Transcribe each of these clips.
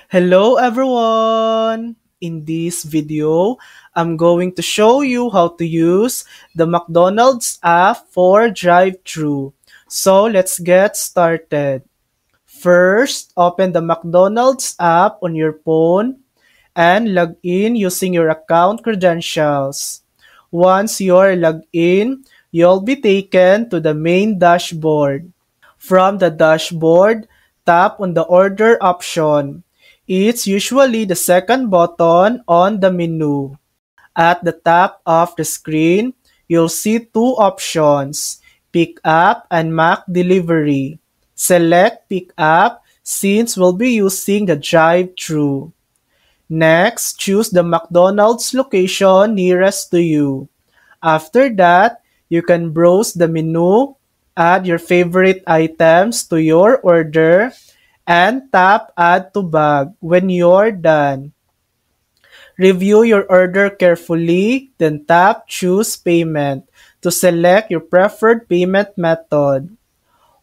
Hello everyone! In this video, I'm going to show you how to use the McDonald's app for drive-thru. So let's get started. First, open the McDonald's app on your phone and log in using your account credentials. Once you're logged in, you'll be taken to the main dashboard. From the dashboard, tap on the order option. It's usually the second button on the menu. At the top of the screen, you'll see two options, Pick Up and Mac Delivery. Select Pick Up since we'll be using the drive-thru. Next, choose the McDonald's location nearest to you. After that, you can browse the menu, add your favorite items to your order, and tap Add to Bag when you're done. Review your order carefully, then tap Choose Payment to select your preferred payment method.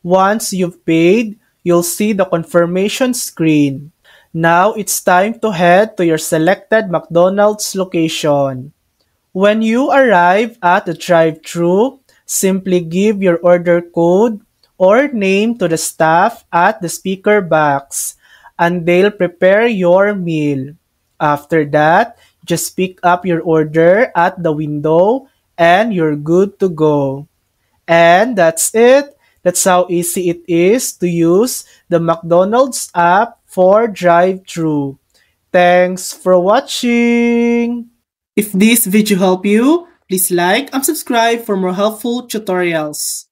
Once you've paid, you'll see the confirmation screen. Now it's time to head to your selected McDonald's location. When you arrive at the drive-thru, simply give your order code or name to the staff at the speaker box, and they'll prepare your meal. After that, just pick up your order at the window and you're good to go. And that's it. That's how easy it is to use the McDonald's app for drive-thru. Thanks for watching! If this video helped you, please like and subscribe for more helpful tutorials.